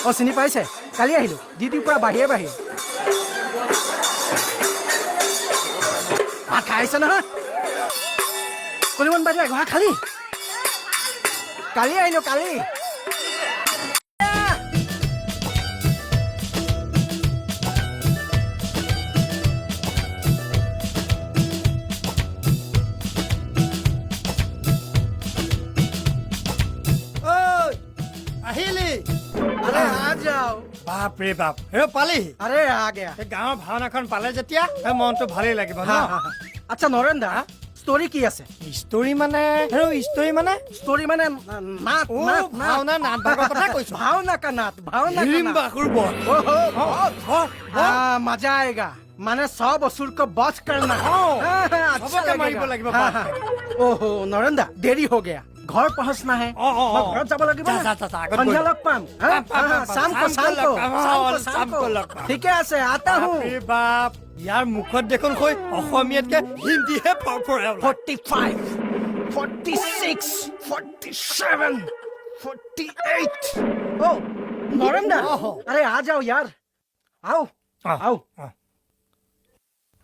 অ চিনি পাইছে কালি আহিলো ডিউটিৰ পৰা বাহিৰে বাহিৰে ভাত খাইছে নহয় কলিমন বাইদেউ এঘৰা খালি কালি আহিলো কালি अरे आ जाओ बाप रे बाप हे पाली अरे आ गया गाँव भावनाখন पाले যেতিয়া মনটো ভালেই লাগিব ন আচ্ছা নৰেন দা ষ্টৰী কি আছে ষ্টৰী মানে ষ্টৰী মানে নাট ভাওনা নাট ভাগৰ কথা কৈছো भावना का नाट भावना का नाट बाकुर बन मजा आएगा माने 100 असुर को बच करना सबके मारिब লাগিব ओहो नरेन दा देरी हो गया घर पहुंचना है घर যাব লাগিব সন্ধিয়া লগ পাম शाम को ঠিকে আছে आता हूं বাপ ইয়াৰ মুখত দেখোন কই অসমীয়াতকে হিন্দীহে পাৰফৰ 45 46 47 48 ओ नरेंद्र अरे आ जाओ यार आओ आओ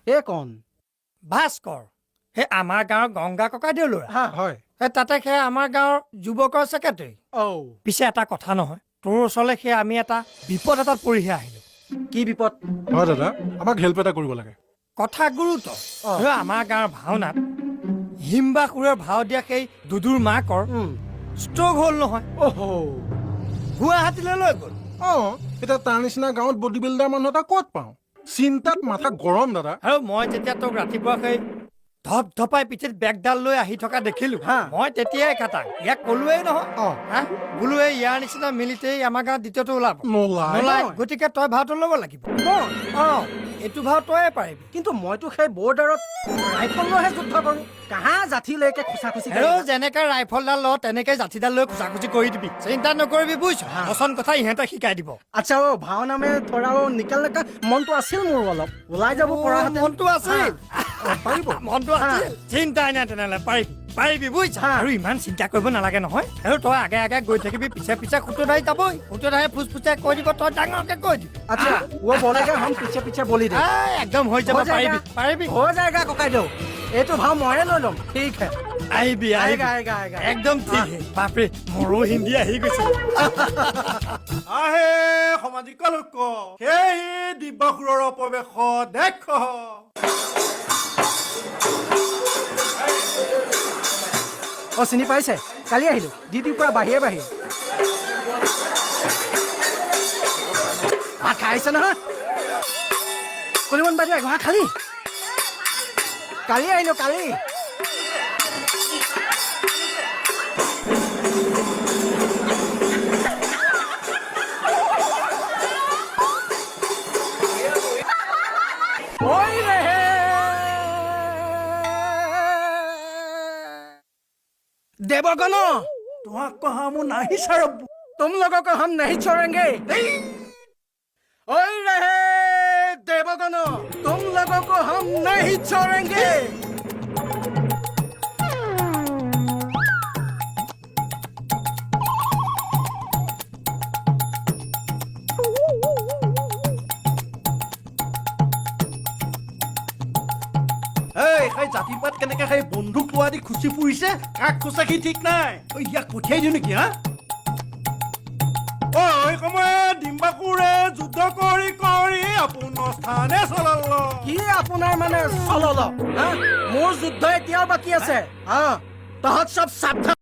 ये कौन ভাস্কৰ হে আমাৰ গাঁৱৰ গংগা ককা দেউ ল'ৰা हाँ হয় হে তাতে সে আমাৰ গাঁৱৰ যুৱকৰ ছেক্ৰেটাৰী ओ পিছে এটা কথা নহয় তোৰ ওচৰলৈ সে আমি এটা বিপদ এটাত পৰিহে আহিলো কি বিপদ হয় দাদা আমাক হেল্প এটা কৰিব লাগে কথা গুৰুত্ব আমাৰ গাঁৱৰ ভাওনাত হিমবাসুৰৰ ভাও দিয়া সেই দুদুৰ মাকৰ ষ্ট্ৰক হ'ল নহয় ओहो গুৱাহাটীলৈ লৈ গ'ল এতিয়া তাৰ নিচিনা গাঁৱত বডি বিল্ডাৰ মানুহ এটা ক'ত পাওঁ চিন্তাত মাথা গৰম দাদা আৰু মই যেতিয়া তোক ৰাতিপুৱা সেই ধপ ধপাই পিঠিত বেগডাল লৈ আহি থকা দেখিলো মই তেতিয়াই খাটাং ইয়াক ক'লোৱেই নহয় বোলো এই ইয়াৰ নিচিনা মিলিটেৰী আমাৰ গাঁৱত দ্বিতীয়টো ওলাব নোলায় গতিকে তই ভাওটো ল'ব লাগিব এইটো ভাও তয়ে পাৰিবি কিন্তু মইতো সেই বৰ্ডাৰত ৰাইফল লৈহে যুদ্ধ কৰো কাহা জাঠিলৈকে খুচাখুচি যেনেকে ৰাইফলডাল ল তেনেকে জাঠিডাল লৈ খুচাখুচি কৰি দিবি চিন্তা নকৰিবি বুজিছ পচন্দ কথা ইহঁতে শিকাই দিব আচ্ছা ও ভাওনা মে থোড়া ও নিকল কা মনটো আছিল মোৰ অলপ ওলাই যাব পৰা মনটো আছিল মনটো আছিল চিন্তাই নাই তেনেহ'লে পাৰিবি বুজিছ আৰু ইমান চিন্তা কৰিব নালাগে নহয় আৰু তই আগে আগে গৈ থাকিবি পিছে পিছে খুটুধাই যাবই খুটুধাই ফুচফুচাই কৈ দিব তই ডাঙৰকে কৈ দিবি अच्छा वो बोलेगा हम पीछे पीछे बोली दे एकदम হৈ যাব পাৰিবি हो जाएगा ककाइदेउ এইটো ভাও ময়ে লৈ ল'ম ঠিক है আহিবি आएगा आएगा आएगा একদম ঠিক বাপৰে মোৰো হিন্দী আহি গৈছে আহে সামাজিক লোক সেই দিব্যাসুৰৰ প্ৰৱেশ দেখ অ চিনি পাইছে কালি আহিলো ডিউটিৰ পৰা বাহিৰে বাহিৰে ভাত খাইছে নহয় কলিমন বাইদেউ এঘৰা খালি কালি আহিলো কালি देवगन তোমাক কহা মোৰ নাহি চাৰব तुम लोगों को हम नहीं छोड़ेंगे ओए रहे देवगन तुम लोगों को हम नहीं छोड़ेंगे এই জাতিপাত কেনেকে সেই বন্দুক লোৱা দি খুচি ফুৰিছে কাক খুচাকি ঠিক নাই ইয়াক পঠিয়াই দিওঁ নেকি হা ঐ সময়ে ডিম্বাকুৰে যুদ্ধ কৰি কৰি আপোনাৰ স্থানে চলাল কি আপোনাৰ মানে চলল মোৰ যুদ্ধ এতিয়াও বাকী আছে তহঁত সব সাৱধান